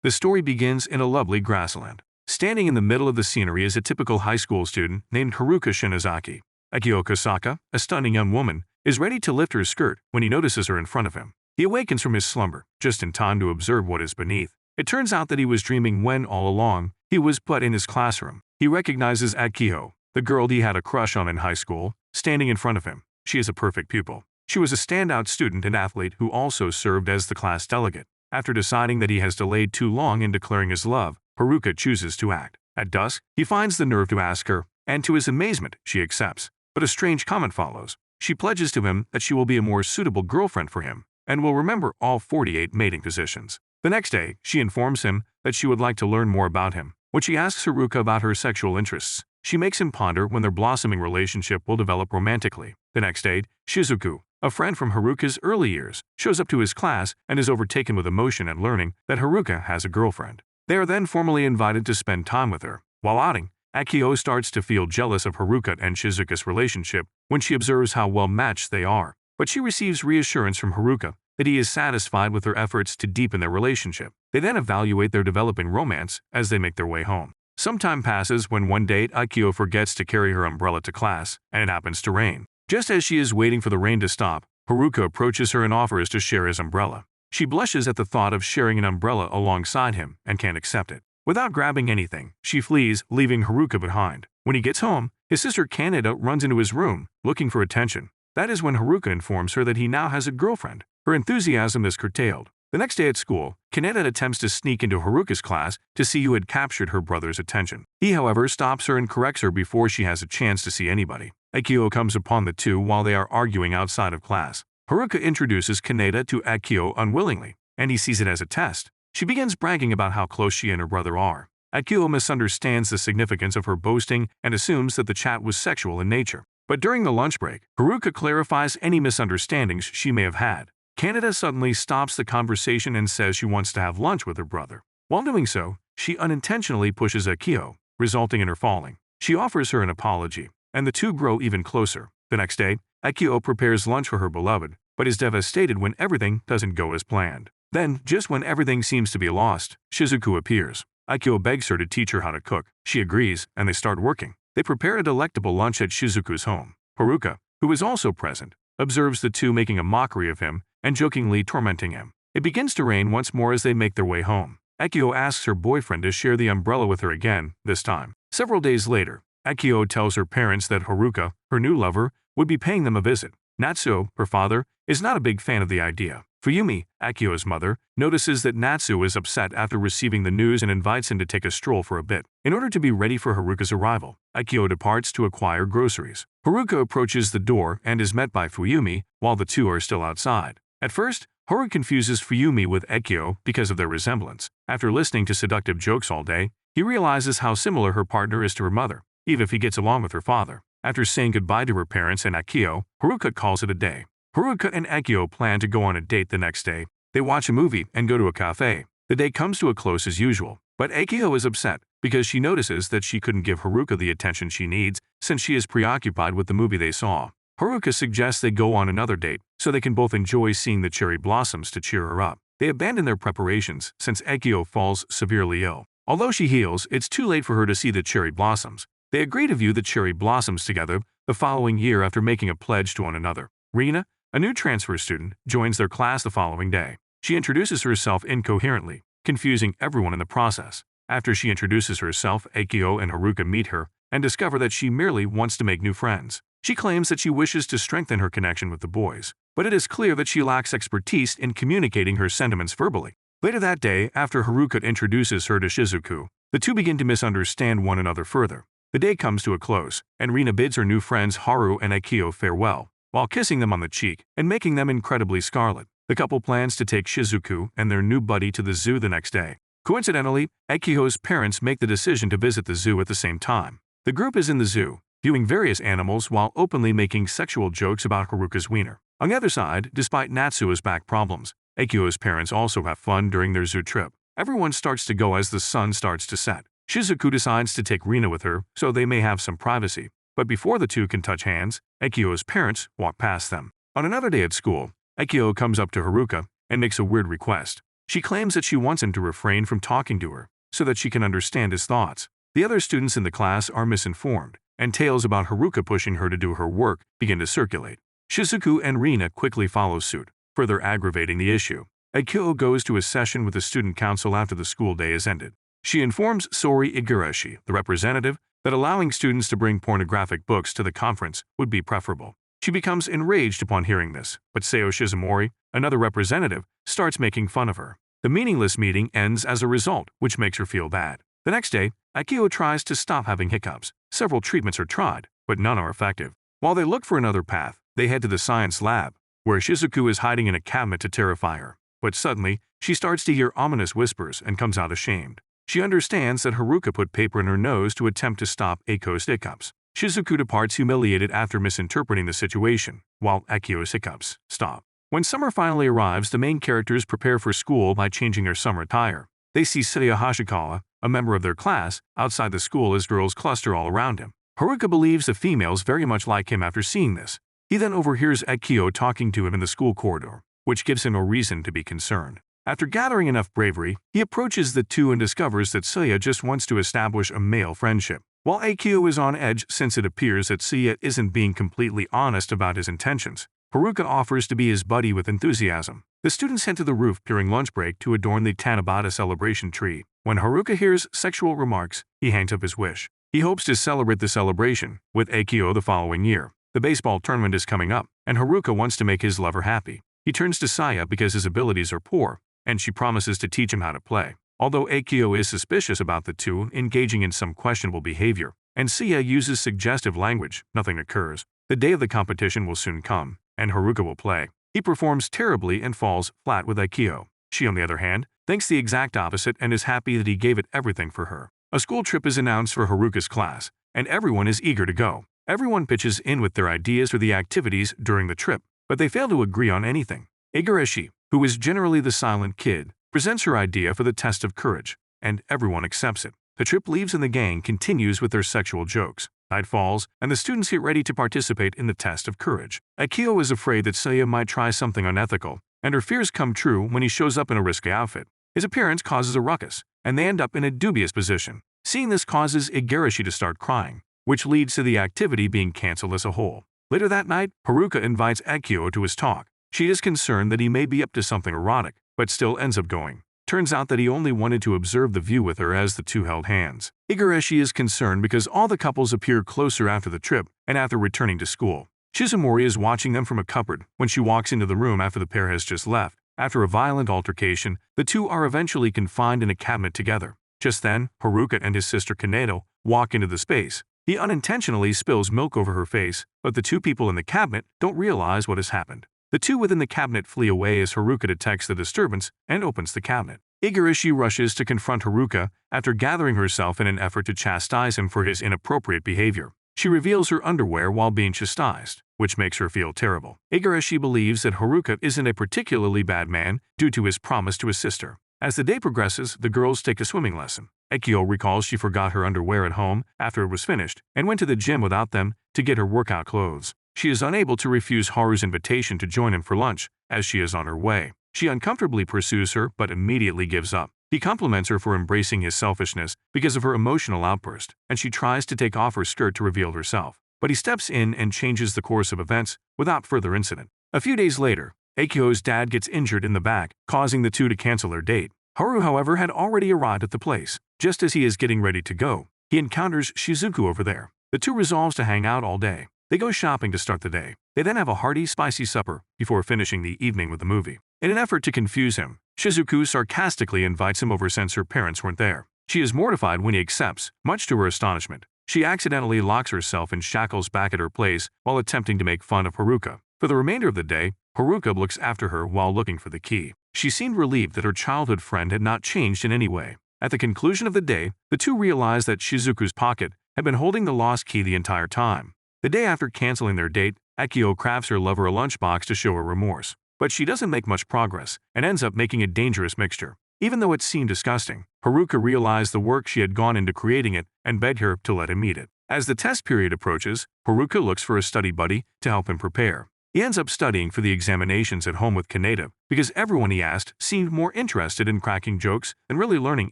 The story begins in a lovely grassland. Standing in the middle of the scenery is a typical high school student named Haruka Shinozaki. Akiho Kousaka, a stunning young woman, is ready to lift her skirt when he notices her in front of him. He awakens from his slumber, just in time to observe what is beneath. It turns out that he was dreaming when, all along, he was put in his classroom. He recognizes Akiho, the girl he had a crush on in high school, standing in front of him. She is a perfect pupil. She was a standout student and athlete who also served as the class delegate. After deciding that he has delayed too long in declaring his love, Haruka chooses to act. At dusk, he finds the nerve to ask her, and to his amazement, she accepts. But a strange comment follows. She pledges to him that she will be a more suitable girlfriend for him, and will remember all 48 mating positions. The next day, she informs him that she would like to learn more about him. When she asks Haruka about her sexual interests, she makes him ponder when their blossoming relationship will develop romantically. The next day, Shizuku, a friend from Haruka's early years, shows up to his class and is overtaken with emotion at learning that Haruka has a girlfriend. They are then formally invited to spend time with her. While outing, Akiho starts to feel jealous of Haruka and Shizuka's relationship when she observes how well matched they are. But she receives reassurance from Haruka that he is satisfied with her efforts to deepen their relationship. They then evaluate their developing romance as they make their way home. Some time passes when one day Akiho forgets to carry her umbrella to class, and it happens to rain. Just as she is waiting for the rain to stop, Haruka approaches her and offers to share his umbrella. She blushes at the thought of sharing an umbrella alongside him and can't accept it. Without grabbing anything, she flees, leaving Haruka behind. When he gets home, his sister Kaneda runs into his room, looking for attention. That is when Haruka informs her that he now has a girlfriend. Her enthusiasm is curtailed. The next day at school, Kaneda attempts to sneak into Haruka's class to see who had captured her brother's attention. He, however, stops her and corrects her before she has a chance to see anybody. Akiho comes upon the two while they are arguing outside of class. Haruka introduces Kaneda to Akiho unwillingly, and he sees it as a test. She begins bragging about how close she and her brother are. Akiho misunderstands the significance of her boasting and assumes that the chat was sexual in nature. But during the lunch break, Haruka clarifies any misunderstandings she may have had. Kaneda suddenly stops the conversation and says she wants to have lunch with her brother. While doing so, she unintentionally pushes Akiho, resulting in her falling. She offers her an apology, and the two grow even closer. The next day, Akiho prepares lunch for her beloved, but is devastated when everything doesn't go as planned. Then, just when everything seems to be lost, Shizuku appears. Akiho begs her to teach her how to cook. She agrees, and they start working. They prepare a delectable lunch at Shizuku's home. Haruka, who is also present, observes the two making a mockery of him and jokingly tormenting him. It begins to rain once more as they make their way home. Akiho asks her boyfriend to share the umbrella with her again, this time. Several days later, Akiho tells her parents that Haruka, her new lover, would be paying them a visit. Natsuo, her father, is not a big fan of the idea. Fuyumi, Akiho's mother, notices that Natsuo is upset after receiving the news and invites him to take a stroll for a bit. In order to be ready for Haruka's arrival, Akiho departs to acquire groceries. Haruka approaches the door and is met by Fuyumi while the two are still outside. At first, Haruka confuses Fuyumi with Akiho because of their resemblance. After listening to seductive jokes all day, he realizes how similar her partner is to her mother, even if he gets along with her father. After saying goodbye to her parents and Akiho, Haruka calls it a day. Haruka and Akiho plan to go on a date the next day. They watch a movie and go to a cafe. The day comes to a close as usual, but Akiho is upset because she notices that she couldn't give Haruka the attention she needs since she is preoccupied with the movie they saw. Haruka suggests they go on another date so they can both enjoy seeing the cherry blossoms to cheer her up. They abandon their preparations since Akiho falls severely ill. Although she heals, it's too late for her to see the cherry blossoms. They agree to view the cherry blossoms together the following year after making a pledge to one another. Rina, a new transfer student, joins their class the following day. She introduces herself incoherently, confusing everyone in the process. After she introduces herself, Akiho and Haruka meet her and discover that she merely wants to make new friends. She claims that she wishes to strengthen her connection with the boys, but it is clear that she lacks expertise in communicating her sentiments verbally. Later that day, after Haruka introduces her to Shizuku, the two begin to misunderstand one another further. The day comes to a close, and Rina bids her new friends Haru and Akiho farewell, while kissing them on the cheek and making them incredibly scarlet. The couple plans to take Shizuku and their new buddy to the zoo the next day. Coincidentally, Akiho's parents make the decision to visit the zoo at the same time. The group is in the zoo, viewing various animals while openly making sexual jokes about Haruka's wiener. On the other side, despite Natsuo's back problems, Akiho's parents also have fun during their zoo trip. Everyone starts to go as the sun starts to set. Shizuku decides to take Rina with her so they may have some privacy. But before the two can touch hands, Akiho's parents walk past them. On another day at school, Akiho comes up to Haruka and makes a weird request. She claims that she wants him to refrain from talking to her so that she can understand his thoughts. The other students in the class are misinformed, and tales about Haruka pushing her to do her work begin to circulate. Shizuku and Rina quickly follow suit, further aggravating the issue. Akiho goes to a session with the student council after the school day is ended. She informs Sori Igarashi, the representative, that allowing students to bring pornographic books to the conference would be preferable. She becomes enraged upon hearing this, but Seo Shizumori, another representative, starts making fun of her. The meaningless meeting ends as a result, which makes her feel bad. The next day, Akiho tries to stop having hiccups. Several treatments are tried, but none are effective. While they look for another path, they head to the science lab, where Shizuku is hiding in a cabinet to terrify her. But suddenly, she starts to hear ominous whispers and comes out ashamed. She understands that Haruka put paper in her nose to attempt to stop Akio's hiccups. Shizuku departs humiliated after misinterpreting the situation, while Akio's hiccups stop. When summer finally arrives, the main characters prepare for school by changing their summer attire. They see Seiya Hashikawa, a member of their class, outside the school as girls cluster all around him. Haruka believes the females very much like him after seeing this. He then overhears Akiho talking to him in the school corridor, which gives him a reason to be concerned. After gathering enough bravery, he approaches the two and discovers that Seiya just wants to establish a male friendship. While Akiho is on edge since it appears that Seiya isn't being completely honest about his intentions, Haruka offers to be his buddy with enthusiasm. The students head to the roof during lunch break to adorn the Tanabata celebration tree. When Haruka hears sexual remarks, he hangs up his wish. He hopes to celebrate the celebration with Akiho the following year. The baseball tournament is coming up, and Haruka wants to make his lover happy. He turns to Seiya because his abilities are poor, and she promises to teach him how to play. Although Akiho is suspicious about the two engaging in some questionable behavior, and Seiya uses suggestive language, nothing occurs. The day of the competition will soon come, and Haruka will play. He performs terribly and falls flat with Akiho. She, on the other hand, thinks the exact opposite and is happy that he gave it everything for her. A school trip is announced for Haruka's class, and everyone is eager to go. Everyone pitches in with their ideas for the activities during the trip, but they fail to agree on anything. Igarashi, who is generally the silent kid, presents her idea for the test of courage, and everyone accepts it. The trip leaves and the gang continues with their sexual jokes. Night falls, and the students get ready to participate in the test of courage. Akiho is afraid that Seiya might try something unethical, and her fears come true when he shows up in a risky outfit. His appearance causes a ruckus, and they end up in a dubious position. Seeing this causes Igarashi to start crying, which leads to the activity being cancelled as a whole. Later that night, Haruka invites Akiho to his talk. She is concerned that he may be up to something erotic, but still ends up going. Turns out that he only wanted to observe the view with her as the two held hands. Igarashi is concerned because all the couples appear closer after the trip and after returning to school. Shizumori is watching them from a cupboard when she walks into the room after the pair has just left. After a violent altercation, the two are eventually confined in a cabinet together. Just then, Haruka and his sister Kanedo walk into the space. He unintentionally spills milk over her face, but the two people in the cabinet don't realize what has happened. The two within the cabinet flee away as Haruka detects the disturbance and opens the cabinet. Igarashi rushes to confront Haruka after gathering herself in an effort to chastise him for his inappropriate behavior. She reveals her underwear while being chastised, which makes her feel terrible. Igarashi believes that Haruka isn't a particularly bad man due to his promise to his sister. As the day progresses, the girls take a swimming lesson. Akiho recalls she forgot her underwear at home after it was finished and went to the gym without them to get her workout clothes. She is unable to refuse Haru's invitation to join him for lunch as she is on her way. She uncomfortably pursues her but immediately gives up. He compliments her for embracing his selfishness because of her emotional outburst, and she tries to take off her skirt to reveal herself. But he steps in and changes the course of events without further incident. A few days later, Akiho's dad gets injured in the back, causing the two to cancel their date. Haru, however, had already arrived at the place. Just as he is getting ready to go, he encounters Shizuku over there. The two resolves to hang out all day. They go shopping to start the day. They then have a hearty, spicy supper before finishing the evening with a movie. In an effort to confuse him, Shizuku sarcastically invites him over since her parents weren't there. She is mortified when he accepts, much to her astonishment. She accidentally locks herself in shackles back at her place while attempting to make fun of Haruka. For the remainder of the day, Haruka looks after her while looking for the key. She seemed relieved that her childhood friend had not changed in any way. At the conclusion of the day, the two realized that Shizuku's pocket had been holding the lost key the entire time. The day after canceling their date, Akiho crafts her lover a lunchbox to show her remorse. But she doesn't make much progress and ends up making a dangerous mixture. Even though it seemed disgusting, Haruka realized the work she had gone into creating it and begged her to let him eat it. As the test period approaches, Haruka looks for a study buddy to help him prepare. He ends up studying for the examinations at home with Kaneda because everyone he asked seemed more interested in cracking jokes than really learning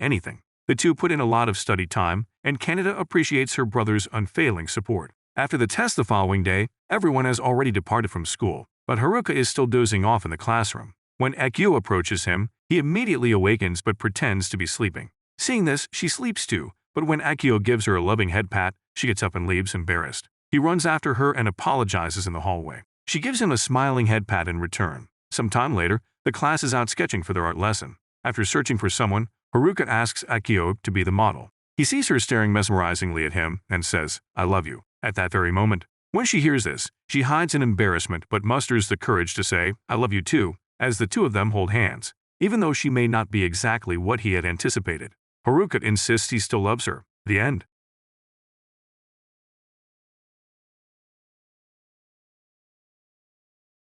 anything. The two put in a lot of study time, and Kaneda appreciates her brother's unfailing support. After the test the following day, everyone has already departed from school, but Haruka is still dozing off in the classroom. When Akiho approaches him, he immediately awakens but pretends to be sleeping. Seeing this, she sleeps too, but when Akiho gives her a loving head pat, she gets up and leaves embarrassed. He runs after her and apologizes in the hallway. She gives him a smiling head pat in return. Some time later, the class is out sketching for their art lesson. After searching for someone, Haruka asks Akiho to be the model. He sees her staring mesmerizingly at him and says, "I love you," at that very moment. When she hears this, she hides in embarrassment but musters the courage to say, "I love you too," as the two of them hold hands, even though she may not be exactly what he had anticipated. Haruka insists he still loves her. The end.